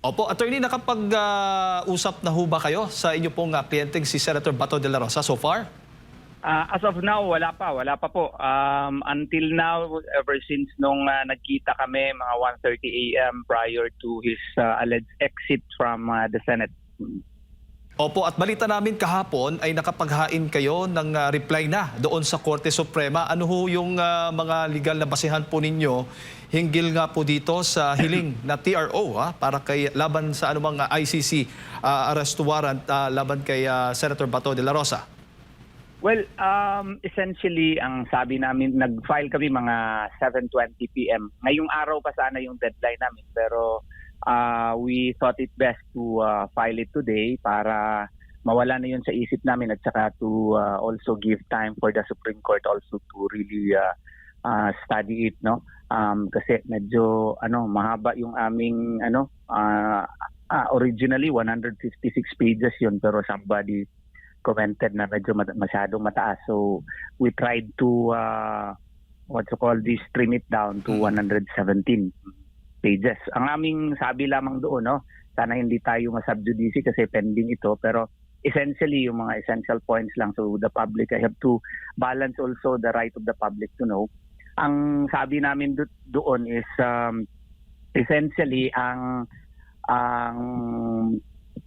Opo, attorney, nakapag-usap na ho ba kayo sa inyo pong kliyenteng si Senator Bato de la Rosa so far? As of now, wala pa po. Until now, ever since nung nagkita kami mga 1:30 a.m. prior to his alleged exit from the Senate. Opo, at balita namin kahapon ay nakapaghain kayo ng reply na doon sa Korte Suprema. Ano ho yung mga legal na basehan po ninyo hinggil nga po dito sa hiling na TRO para kay laban sa anumang ICC arrest warrant laban kay Senator Bato de la Rosa? Well, essentially, ang sabi namin, nag-file kami mga 7:20 p.m. Ngayong araw pa sana yung deadline namin, pero we thought it best to file it today para mawala na yun sa isip namin at saka to also give time for the Supreme Court also to really study it, no? Kasi medyo mahaba yung aming originally 156 pages yun, pero somebody commented na medyo masyadong mataas. So we tried to trim it down to 117 pages. Ang aming sabi lamang doon, no, sana hindi tayo masubjudice kasi pending ito, pero essentially yung mga essential points lang. So the public, I have to balance also the right of the public to know. Ang sabi namin doon is essentially ang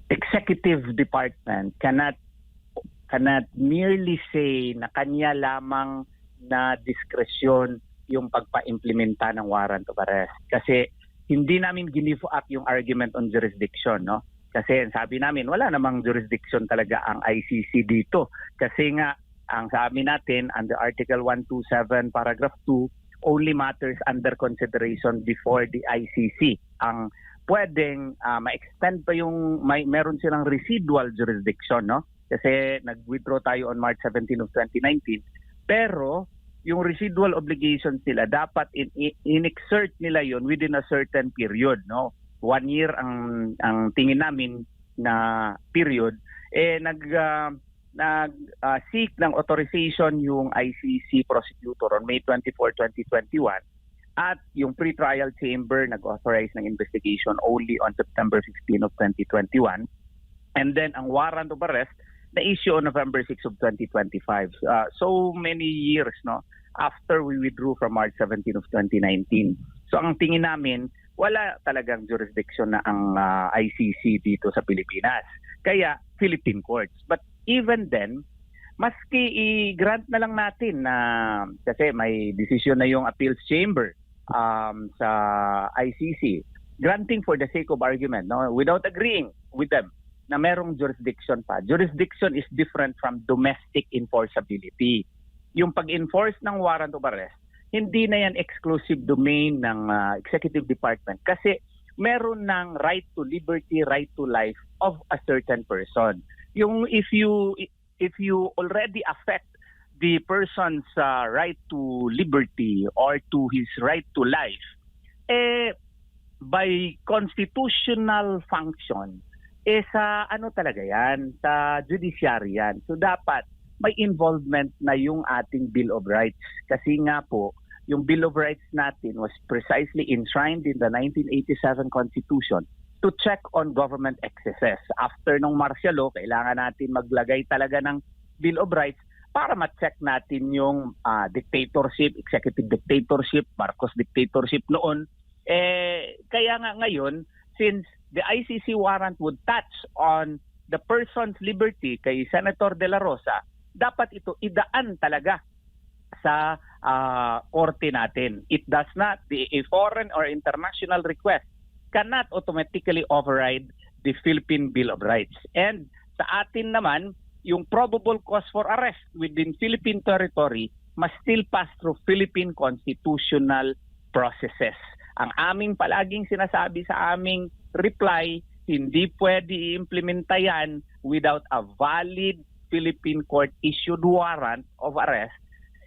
executive department cannot merely say na kanya lamang na diskresyon yung pagpa-implementa ng warrant of arrest. Kasi hindi namin give up yung argument on jurisdiction, no? Kasi sabi namin, wala namang jurisdiction talaga ang ICC dito. Kasi nga, ang sabi natin, under Article 127, Paragraph 2, only matters under consideration before the ICC. Ang pwedeng ma-extend pa yung, meron silang residual jurisdiction, no? Kasi nag-withdraw tayo on March 17 of 2019. Pero yung residual obligations nila, dapat in-exert nila yon within a certain period, no? 1 year ang tingin namin na period. Seek ng authorization yung ICC prosecutor on May 24, 2021. At yung pre-trial chamber nag-authorize ng investigation only on September 15 of 2021. And then ang warrant of arrest na issue on November 6 of 2025. So many years, no, after we withdrew from March 17 of 2019. So ang tingin namin, wala talagang jurisdiction na ang ICC dito sa Pilipinas. Kaya Philippine courts. But even then, maski i-grant na lang natin na kasi may decision na yung appeals chamber sa ICC, granting for the sake of argument, no, without agreeing with them na merong jurisdiction pa. Jurisdiction is different from domestic enforceability. Yung pag-enforce ng warrant of arrest, hindi na yan exclusive domain ng executive department kasi meron ng right to liberty, right to life of a certain person. Yung if you already affect the person's right to liberty or to his right to life, by constitutional function, sa talaga yan, sa judiciary yan. So dapat may involvement na yung ating Bill of Rights. Kasi nga po, yung Bill of Rights natin was precisely enshrined in the 1987 Constitution to check on government excesses. After nung martial law, kailangan natin maglagay talaga ng Bill of Rights para ma-check natin yung dictatorship, executive dictatorship, Marcos dictatorship noon. Kaya nga ngayon, since the ICC warrant would touch on the person's liberty kay Senator De La Rosa, dapat ito idaan talaga sa korte natin. It does not, a foreign or international request cannot automatically override the Philippine Bill of Rights. And sa atin naman, yung probable cause for arrest within Philippine territory must still pass through Philippine constitutional processes. Ang aming palaging sinasabi sa aming reply, hindi pwede i-implementa yan without a valid Philippine court-issued warrant of arrest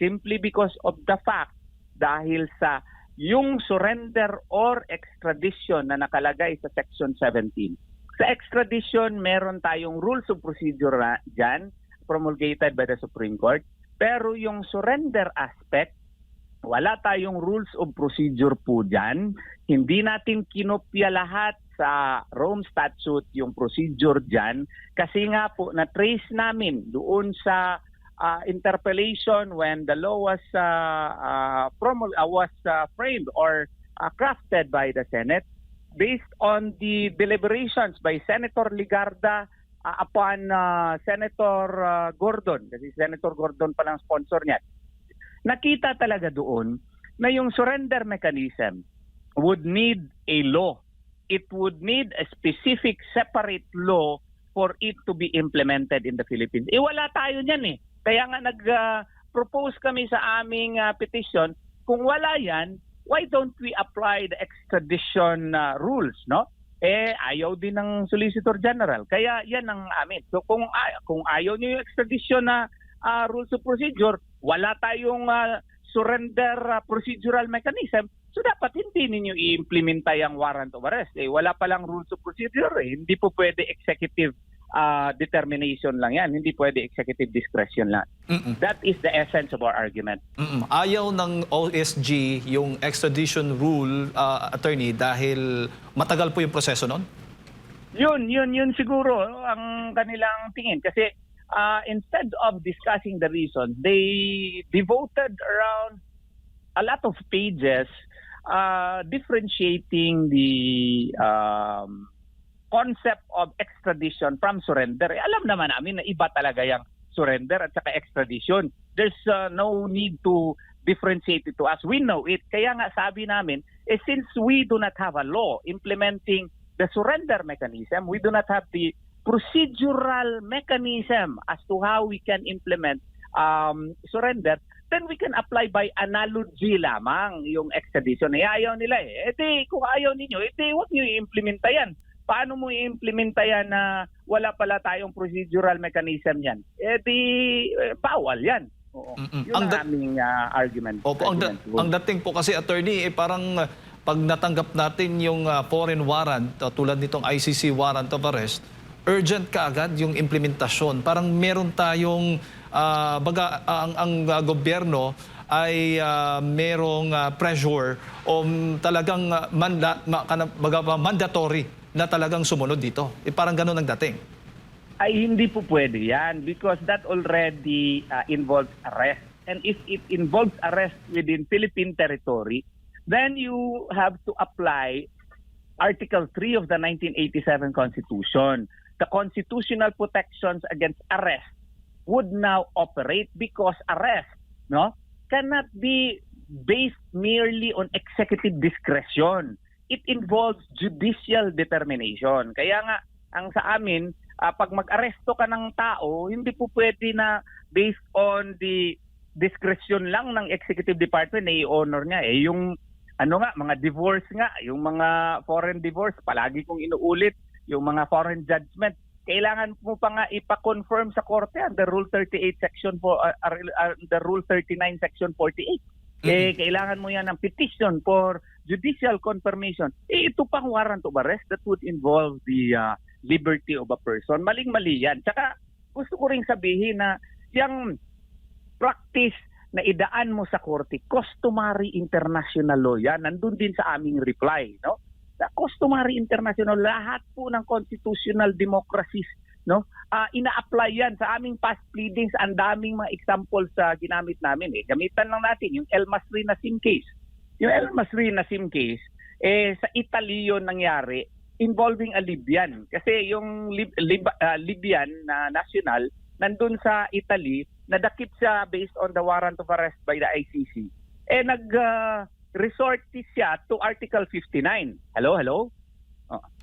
simply because of the fact dahil sa yung surrender or extradition na nakalagay sa Section 17. Sa extradition, meron tayong rules of procedure dyan promulgated by the Supreme Court. Pero yung surrender aspect, wala tayong rules of procedure po dyan. Hindi natin kinopya lahat sa Rome Statute yung procedure dyan kasi nga po na-trace namin doon sa interpellation when the law was framed or crafted by the Senate based on the deliberations by Senator Ligarda upon Senator Gordon, kasi Senator Gordon pa lang sponsor niya. Nakita talaga doon na yung surrender mechanism would need a law. It would need a specific separate law for it to be implemented in the Philippines. Wala tayo niyan eh. Kaya nga nag-propose kami sa aming petition, kung wala yan, why don't we apply the extradition rules, no? Ayaw din ng Solicitor General. Kaya yan ang amin. So kung ayaw niyo yung extradition na rules of procedure, wala tayong surrender procedural mechanism, so dapat hindi ninyo i-implementa yung warrant of arrest. Wala palang rules of procedure. Hindi po pwede executive determination lang yan. Hindi pwede executive discretion lang. That is the essence of our argument. Ayaw ng OSG yung extradition rule, attorney, dahil matagal po yung proseso nun? Yun siguro ang kanilang tingin. Kasi instead of discussing the reasons, they devoted around a lot of pages differentiating the concept of extradition from surrender. Alam naman namin na iba talaga yung surrender at saka extradition. There's no need to differentiate it to us. We know it. Kaya nga sabi namin, since we do not have a law implementing the surrender mechanism, we do not have the procedural mechanism as to how we can implement surrender, then we can apply by analogy lamang yung extradition. Ayaw nila kung ayaw ninyo, huwag nyo i-implementa yan. Paano mo i-implementa yan na wala pala tayong procedural mechanism yan? Bawal yan. Oo. Yun ang aming argument. Opo, ang dating po kasi, attorney, parang pag natanggap natin yung foreign warrant, tulad nitong ICC warrant of arrest, urgent kaagad yung implementasyon. Parang meron tayong, ang gobyerno ay merong pressure o talagang mandatory na talagang sumunod dito. Parang ganun ang dating. Ay hindi po pwede yan because that already involves arrest. And if it involves arrest within Philippine territory, then you have to apply Article 3 of the 1987 Constitution. The constitutional protections against arrest would now operate because arrest cannot be based merely on executive discretion. It involves judicial determination. Kaya nga, ang sa amin, pag mag-aresto ka ng tao, hindi po pwede na based on the discretion lang ng executive department na i-honor niya. Yung mga divorce nga, yung mga foreign divorce, palagi kong inuulit, yung mga foreign judgment, kailangan mo pa nga ipa-confirm sa korte under Rule 38 Section the Rule 39 Section 48. Kailangan mo yan ng petition for judicial confirmation. Ito pang warrant of arrest that would involve the liberty of a person. Maling-mali yan. Tsaka gusto ko ring sabihin na yung practice na idaan mo sa korte, customary international law yan. Nandun din sa aming reply. No? Sa customary international, lahat po ng constitutional democracies, ina-apply yan sa aming past pleadings. Ang daming mga examples sa ginamit namin. Gamitan lang natin yung El Masri Nasim case. Yung El Masri Nasim case, sa Italy yun nangyari involving a Libyan. Kasi yung Libyan na national, nandun sa Italy, nadakip siya based on the warrant of arrest by the ICC. Nag-resort siya to Article 59. Hello?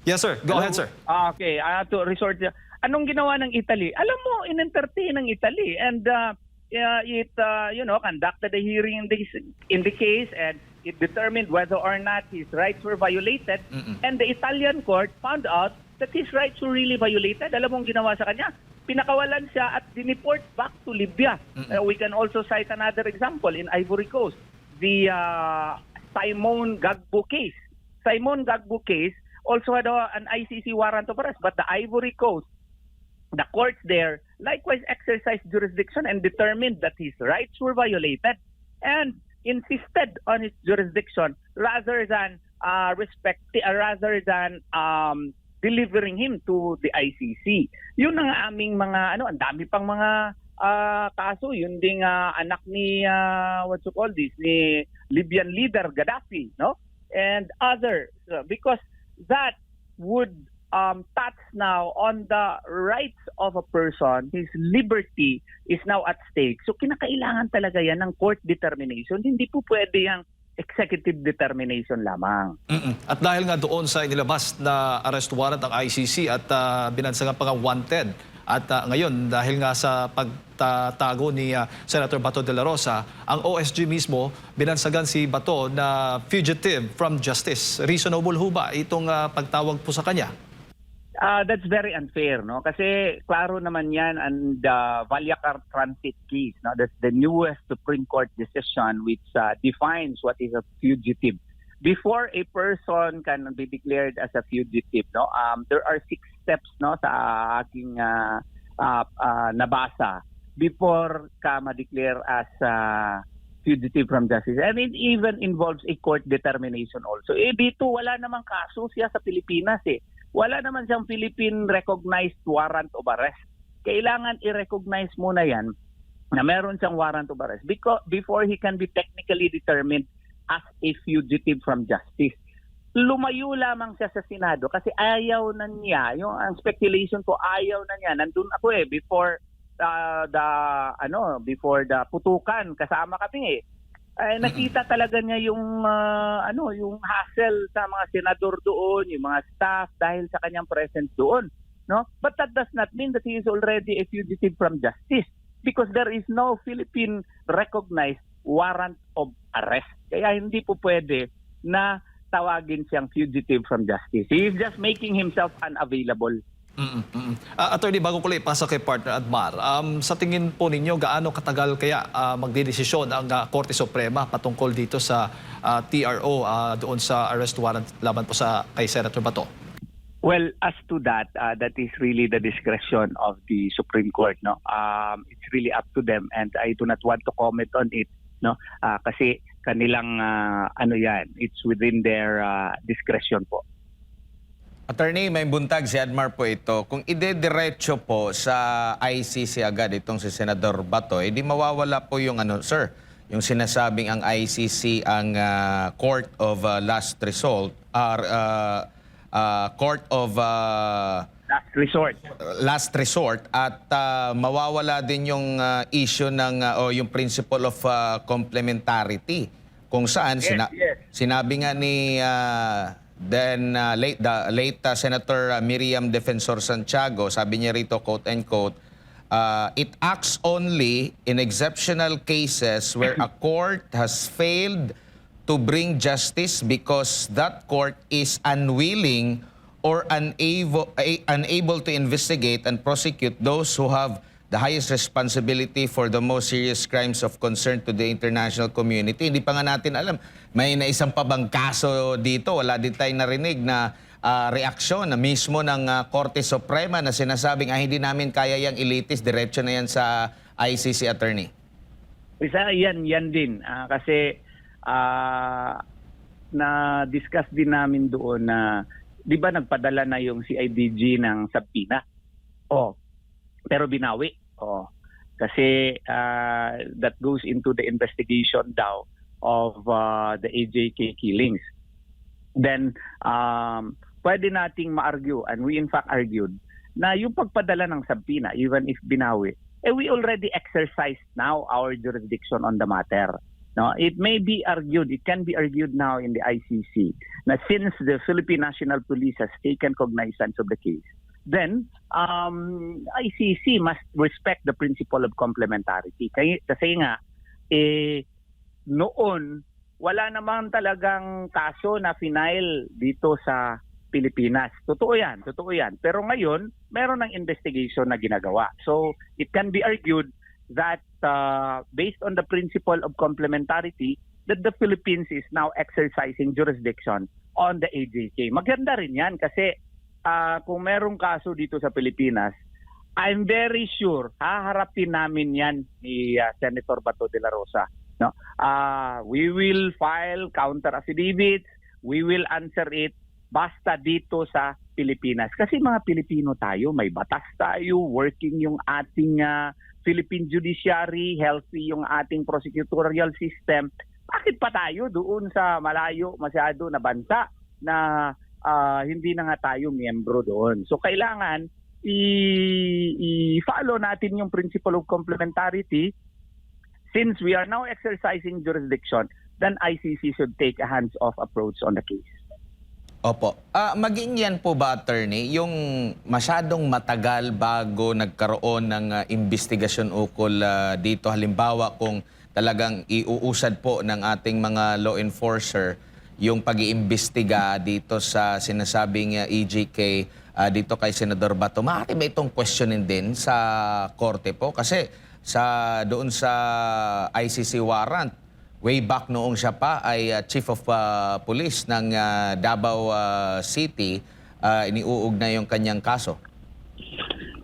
Yes, sir. Go ahead, sir. Okay. To resort siya. Anong ginawa ng Italy? Alam mo, in-entertain ng Italy. And it conducted a hearing in the case and it determined whether or not his rights were violated. And the Italian court found out that his rights were really violated. Alam mo ang ginawa sa kanya? Pinakawalan siya at dineport back to Libya. We can also cite another example in Ivory Coast. The Simon Gbagbo case. Simon Gbagbo case also had an ICC warrant of arrest, but the Ivory Coast, the courts there likewise exercised jurisdiction and determined that his rights were violated and insisted on its jurisdiction rather than rather than delivering him to the ICC. Yun ang aming mga ang dami pang mga kaso. Yun ding anak ni ni Libyan leader Gaddafi, no? And other, because that would touch now on the rights of a person. His liberty is now at stake. So kinakailangan talaga yan ng court determination. Hindi po pwede yung executive determination lamang. At dahil nga doon sa inilabas na arrest warrant ang ICC at binansagan pa nga wanted. At ngayon, dahil nga sa pagtatago ni Senator Bato de la Rosa, ang OSG mismo binansagan si Bato na fugitive from justice. Reasonable ho ba itong pagtawag po sa kanya? That's very unfair, no? Kasi klaro naman yan ang the Valyacar Transit case, no? That's the newest Supreme Court decision which defines what is a fugitive. Before a person can be declared as a fugitive, no? There are 6 steps, no, sa aking nabasa before ka ma-declare as fugitive from justice. And it even involves a court determination also. Dito wala namang kaso siya sa Pilipinas eh. Wala naman siyang Philippine recognized warrant of arrest. Kailangan i-recognize muna yan na meron siyang warrant of arrest before he can be technically determined as a fugitive from justice. Lumayo lamang siya sa Senado kasi ayaw na niya, ang speculation ko, ayaw na niya. Nandun ako before before the putukan, kasama kami nakita talaga niya yung hassle sa mga senador doon, yung mga staff dahil sa kanyang presence doon, no? But that does not mean that he is already a fugitive from justice because there is no Philippine recognized warrant of arrest. Kaya hindi po pwede na tawagin siyang fugitive from justice. He is just making himself unavailable. Attorney, bago ko lang ipasa kay partner Admar, sa tingin po ninyo, gaano katagal kaya magdedesisyon ang Korte Suprema patungkol dito sa TRO doon sa arrest warrant laban po kay Senator Bato? Well, as to that, that is really the discretion of the Supreme Court, no? It's really up to them and I do not want to comment on it, no? Kasi kanilang yan, it's within their discretion po. Attorney, may buntag si Admar po ito. Kung idediretso po sa ICC agad itong si Senador Bato, di mawawala po yung sir, yung sinasabing ang ICC ang court of last resort, court of last resort at mawawala din yung issue ng o yung principle of complementarity kung saan sinabi nga ni late Senator Miriam Defensor Santiago, sabi niya rito, quote and quote, it acts only in exceptional cases where a court has failed to bring justice because that court is unwilling or unable to investigate and prosecute those who have the highest responsibility for the most serious crimes of concern to the international community. Hindi pa nga natin alam, may naisang pa bang kaso dito? Wala din tayong narinig na reaksyon na mismo ng Korte Suprema na sinasabing hindi namin kaya yung elitis, diretso na yan sa ICC, attorney. Isa yan din. Kasi na-discuss din namin doon na, di ba nagpadala na yung CIDG ng subpoena? Pero binawi. Kasi that goes into the investigation daw of the AJK killings. Then, pwede nating ma-argue, and we in fact argued, na yung pagpadala ng subpoena, even if binawi, we already exercised now our jurisdiction on the matter. No, it may be argued, it can be argued now in the ICC, na since the Philippine National Police has taken cognizance of the case, then ICC must respect the principle of complementarity. Kasi nga, noon, wala namang talagang kaso na final dito sa Pilipinas. Totoo yan. Pero ngayon, meron ng investigation na ginagawa. So, it can be argued that based on the principle of complementarity, that the Philippines is now exercising jurisdiction on the AJK. Maganda rin yan kasi kung merong kaso dito sa Pilipinas, I'm very sure haharapin namin yan ni Senator Bato de la Rosa. No? We will file counter affidavits. we will answer it basta dito sa Pilipinas. Kasi mga Pilipino tayo, may batas tayo, working yung ating Philippine judiciary, healthy yung ating prosecutorial system. Bakit pa tayo doon sa malayo masyado na bansa na hindi na nga tayo miyembro doon? So kailangan i-follow natin yung principle of complementarity. Since we are now exercising jurisdiction, then ICC should take a hands-off approach on the case. Opo. Maging yan po ba, attorney, yung masyadong matagal bago nagkaroon ng investigasyon ukol dito? Halimbawa, kung talagang iuusad po ng ating mga law enforcer yung pag-iimbestiga dito sa sinasabing EJK dito kay Senador Bato, maaari ba itong questionin din sa korte po? Kasi doon sa ICC warrant, way back noong siya pa ay Chief of Police ng Davao City, iniuugnay yung kanyang kaso.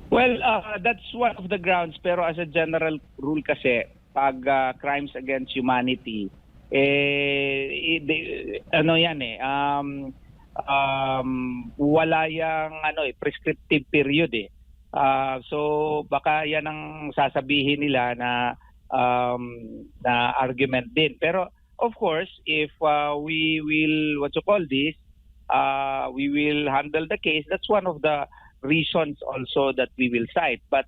Well, that's one of the grounds, pero as a general rule kasi, pag crimes against humanity, wala yang prescriptive period eh. So baka yan ang sasabihin nila na argument din. Pero of course, if we will we will handle the case, that's one of the reasons also that we will cite. But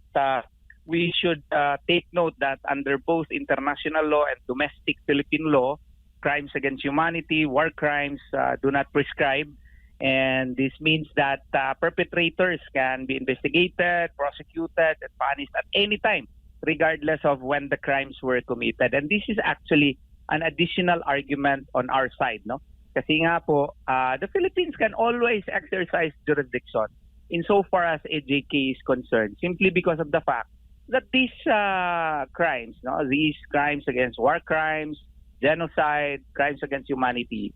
we should take note that under both international law and domestic Philippine law, crimes against humanity, war crimes do not prescribe. And this means that perpetrators can be investigated, prosecuted, and punished at any time, regardless of when the crimes were committed. And this is actually an additional argument on our side, no? Kasi nga po, the Philippines can always exercise jurisdiction insofar as EJK is concerned, simply because of the fact that these crimes, no, these crimes against war crimes, genocide, crimes against humanity,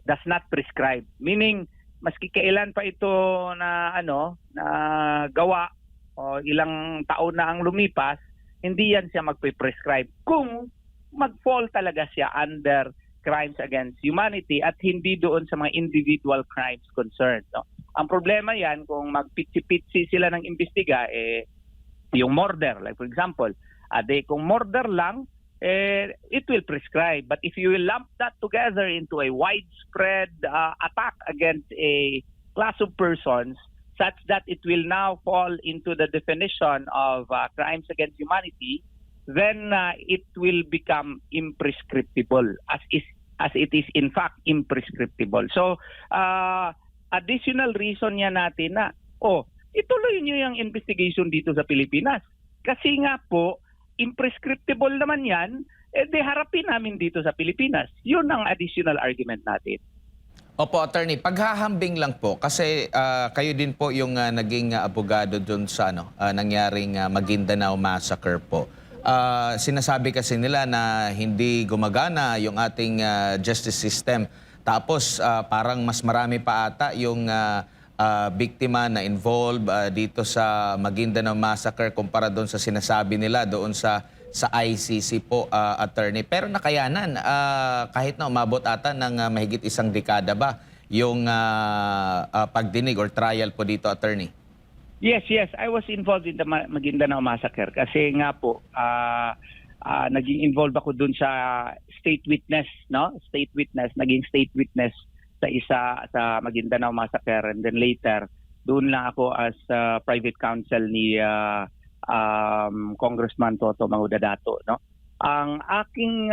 does not prescribe. Meaning, maski kailan pa ito na gawa o ilang taon na ang lumipas, hindi yan siya magpe-prescribe kung mag-fall talaga siya under crimes against humanity at hindi doon sa mga individual crimes concerned. No? Ang problema yan kung magpitsi-pitsi sila ng imbestiga, yung murder, like for example, kung murder lang, it will prescribe. But if you will lump that together into a widespread attack against a class of persons, such that it will now fall into the definition of crimes against humanity, then it will become imprescriptible, as it is in fact imprescriptible. So, additional reason niya natin na, ituloy niyo yung investigation dito sa Pilipinas. Kasi nga po, imprescriptible naman yan, harapin namin dito sa Pilipinas. Yun ang additional argument natin. Opo, attorney, paghahambing lang po kasi kayo din po yung naging abogado doon sa nangyaring Maguindanao Massacre po. Sinasabi kasi nila na hindi gumagana yung ating justice system. Tapos parang mas marami pa ata yung biktima na involved dito sa Maguindanao Massacre kumpara doon sa sinasabi nila doon sa ICC po, attorney. Pero nakayanan, kahit na umabot ata ng mahigit isang dekada ba yung pagdinig or trial po dito, attorney? Yes. I was involved in the Maguindanao Massacre kasi nga po, naging involved ako dun sa state witness, no? Naging state witness sa Maguindanao Massacre, and then later doon lang ako as private counsel ni Congressman Toto Mangudadato, no? Ang aking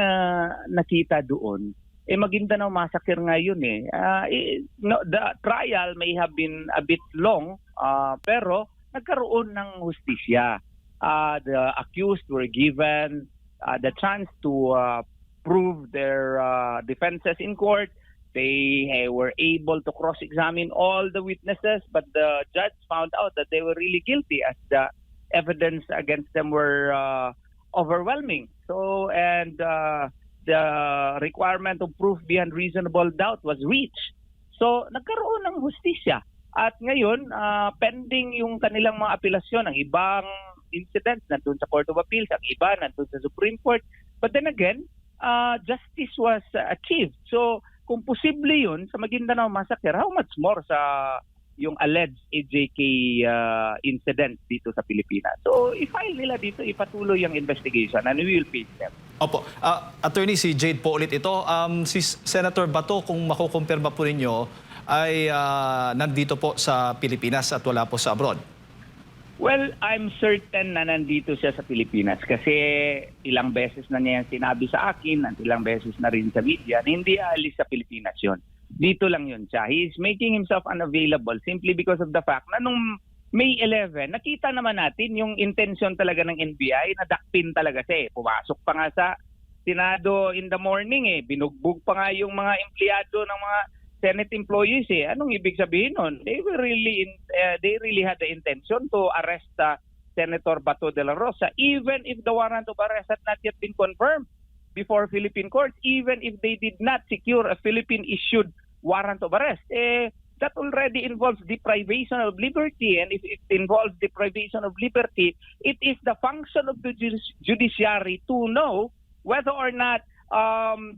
nakita doon Maguindanao Massacre ngayon the trial may have been a bit long, pero nagkaroon ng hustisya. The accused were given the chance to prove their defenses in court. They were able to cross-examine all the witnesses, but the judge found out that they were really guilty as the evidence against them were overwhelming. So, and the requirement of proof beyond reasonable doubt was reached. So, nagkaroon ng hustisya. At ngayon, pending yung kanilang mga apelasyon, ang ibang incidents nandun sa Court of Appeals, ang iba nandun sa Supreme Court. But then again, justice was achieved. So, kung posible yun sa Maguindanao Massacre, how much more sa yung alleged AJK incident dito sa Pilipinas. So, i-file nila dito, ipatuloy yung investigation and we will face them. Opo. Attorney, si Jade po ulit ito. Si Senator Bato, kung makukumpirma po ninyo, ay nandito po sa Pilipinas at wala po sa abroad. Well, I'm certain na nandito siya sa Pilipinas kasi ilang beses na niya yan sinabi sa akin at ilang beses na rin sa media na hindi aalis sa Pilipinas yun. Dito lang yun siya. He is making himself unavailable simply because of the fact na nung May 11, nakita naman natin yung intention talaga ng NBI na dakpin talaga siya. Pumasok pa nga sa Senado in the morning binugbog pa nga yung mga empleyado ng mga Senate employees Anong ibig sabihin nun? They really had the intention to arrest Senator Bato de la Rosa even if the warrant of arrest had not yet been confirmed before Philippine courts, even if they did not secure a Philippine-issued warrant of arrest. That already involves deprivation of liberty, and if it involves deprivation of liberty, it is the function of the judiciary to know whether or not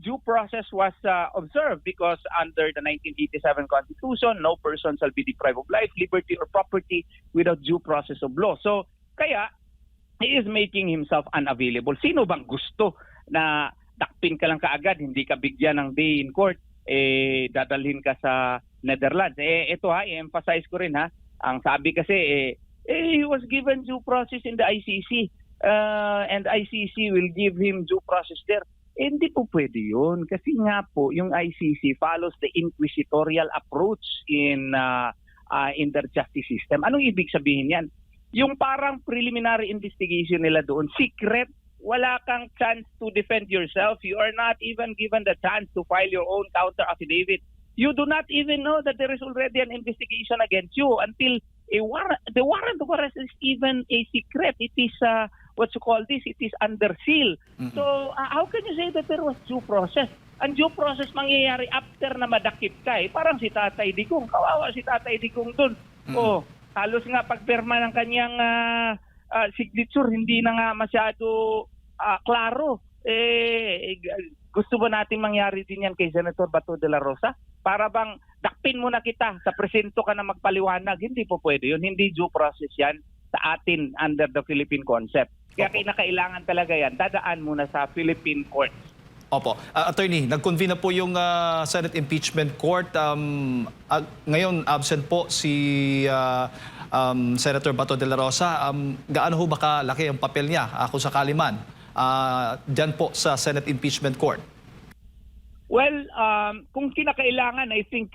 due process was observed, because under the 1987 Constitution, no person shall be deprived of life, liberty, or property without due process of law. So, kaya, he is making himself unavailable. Sino bang gusto na dakpin ka lang kaagad, hindi ka bigyan ng day in court, dadalhin ka sa Netherlands? Ito i-emphasize ko rin ang sabi kasi he was given due process in the ICC and ICC will give him due process there. Hindi po pwede yun kasi nga po yung ICC follows the inquisitorial approach in the justice system. Anong ibig sabihin yan? Yung parang preliminary investigation nila doon, secret, wala kang chance to defend yourself. You are not even given the chance to file your own counter affidavit. You do not even know that there is already an investigation against you until the warrant of arrest is even a secret. It is what you call this? It is under seal. Mm-hmm. So how can you say that there was due process? Ang due process mangyayari after na madakip ka Parang si Tatay Digong. Kawawa si Tatay Digong dun. Mm-hmm. Halos nga pagpirma ng kanyang signature, hindi na nga masyado klaro. Gusto ba natin mangyari din yan kay Senator Bato de la Rosa? Para bang dakpin mo na kita, sa presento ka na magpaliwanag? Hindi po pwede yun. Hindi due process yan sa atin under the Philippine concept. Kaya kinakailangan talaga yan, dadaan muna sa Philippine courts. Opo. Attorney, nag-convene na po yung Senate Impeachment Court. Ngayon, absent po si Senator Bato de la Rosa. Gaano ho ba kalaki ang papel niya kung sakali man dyan po sa Senate Impeachment Court? Well, kung kinakailangan, I think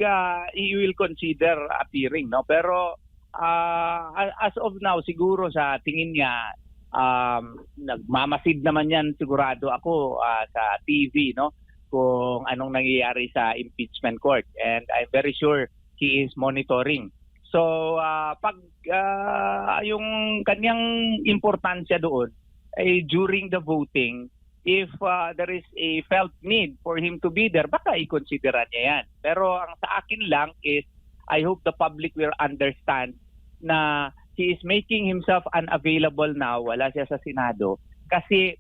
he will consider appearing. No? Pero as of now, siguro sa tingin niya, nagmamasid naman yan sigurado ako sa TV, no? Kung anong nangyayari sa impeachment court. And I'm very sure he is monitoring. So, pag yung kanyang importansya doon, during the voting, if there is a felt need for him to be there, baka i-consideran niya yan. Pero ang sa akin lang is, I hope the public will understand na he is making himself unavailable now, wala siya sa Senado, kasi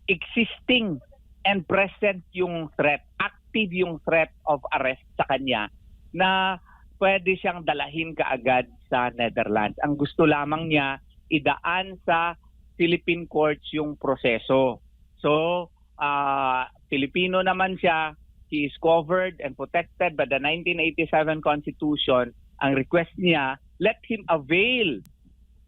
existing and present yung threat, active yung threat of arrest sa kanya na pwede siyang dalahin kaagad sa Netherlands. Ang gusto lamang niya, idaan sa Philippine courts yung proseso. So, Filipino naman siya, he is covered and protected by the 1987 Constitution. Ang request niya, let him avail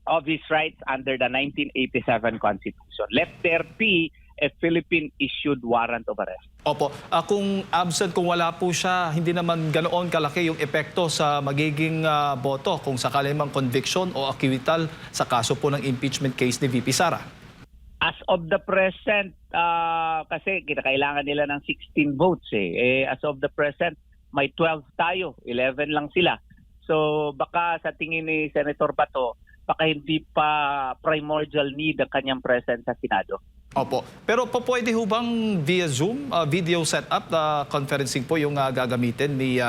of his rights under the 1987 Constitution. Let there be a Philippine-issued warrant of arrest. Opo. Kung absent, kung wala po siya, hindi naman ganoon kalaki yung epekto sa magiging boto kung sakali mang conviction o acquittal sa kaso po ng impeachment case ni VP Sara. As of the present, kasi kailangan nila ng 16 votes as of the present, may 12 tayo, 11 lang sila. So baka sa tingin ni Senator Bato, baka hindi pa primordial need ang kanyang presence sa Senado. Opo. Pero pwede ho bang via Zoom, video setup na conferencing po yung gagamitin ni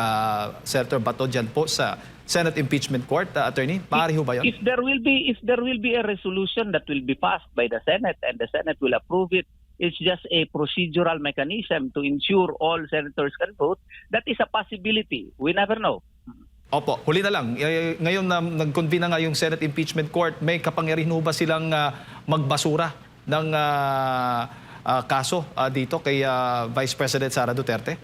Senator Bato dyan po sa Senate Impeachment Court, Attorney? Maaari ho ba yun? If there will be a resolution that will be passed by the Senate and the Senate will approve it, it's just a procedural mechanism to ensure all senators can vote, that is a possibility. We never know. Opo, huli na lang. Ngayon na nag-convene na nga yung Senate Impeachment Court, may kapangyarihan ho ba silang magbasura ng kaso dito kay Vice President Sara Duterte?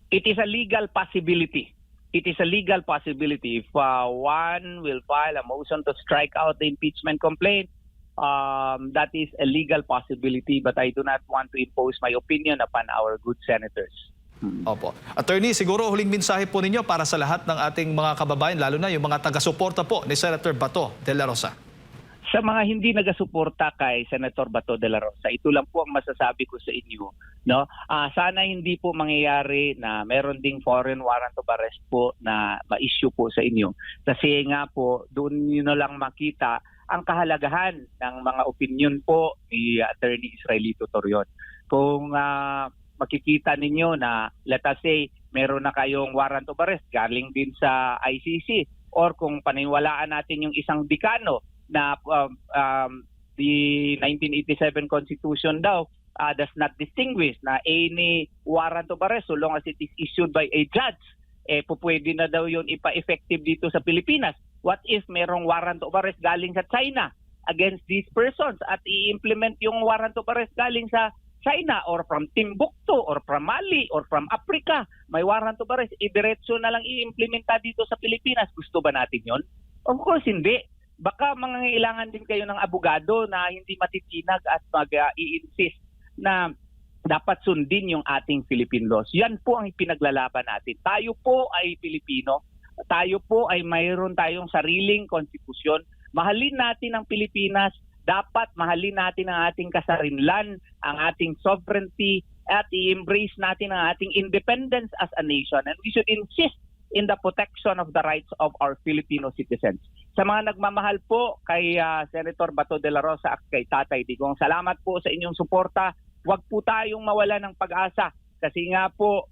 It is a legal possibility. It is a legal possibility. If one will file a motion to strike out the impeachment complaint, that is a legal possibility, but I do not want to impose my opinion upon our good senators. Opo. Attorney, siguro huling mensahe po ninyo para sa lahat ng ating mga kababayan, lalo na yung mga taga-suporta po ni Senator Bato de la Rosa. Sa mga hindi nagasuporta kay Senator Bato de la Rosa, ito lang po ang masasabi ko sa inyo. No? Sana hindi po mangyayari na meron ding foreign warrant of arrest po na ma-issue po sa inyo. Kasi nga po, doon nyo na lang makita ang kahalagahan ng mga opinion po ni Attorney Israelito Torion. Kung makikita ninyo na, let us say, meron na kayong warrant of arrest galing din sa ICC, or kung paniwalaan natin yung isang dekano na the 1987 Constitution daw does not distinguish na any warrant of arrest so long as it is issued by a judge, pupwede na daw yun ipa-effective dito sa Pilipinas. What if merong warrant of arrest galing sa China against these persons at i-implement yung warrant of arrest galing sa China or from Timbuktu or from Mali or from Africa? May warrant of arrest, idiretso na lang i-implementa dito sa Pilipinas. Gusto ba natin yon? Of course, hindi. Baka mangangailangan din kayo ng abogado na hindi matitinag at mag-i-insist na dapat sundin yung ating Philippine laws. Yan po ang ipinaglalaban natin. Tayo po ay Pilipino. Tayo po ay mayroon tayong sariling konstitusyon. Mahalin natin ang Pilipinas. Dapat mahalin natin ang ating kasarinlan, ang ating sovereignty, at i-embrace natin ang ating independence as a nation. And we should insist in the protection of the rights of our Filipino citizens. Sa mga nagmamahal po kay Senator Bato de la Rosa at kay Tatay Digong, salamat po sa inyong suporta. Huwag po tayong mawala ng pag-asa. Kasi nga po,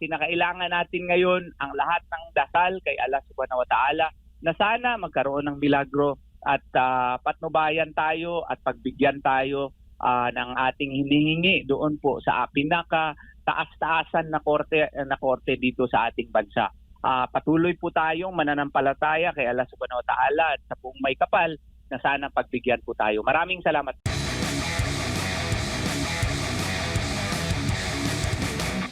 kinakailangan natin ngayon ang lahat ng dasal kay Allah Subhanahu wa Ta'ala na sana magkaroon ng milagro at patnubayan tayo at pagbigyan tayo ng ating hinihingi doon po sa pinaka-taas-taasan na korte dito sa ating bansa. Patuloy po tayong mananampalataya kay Allah Subhanahu wa Ta'ala at sa buong may kapal na sana pagbigyan po tayo. Maraming salamat.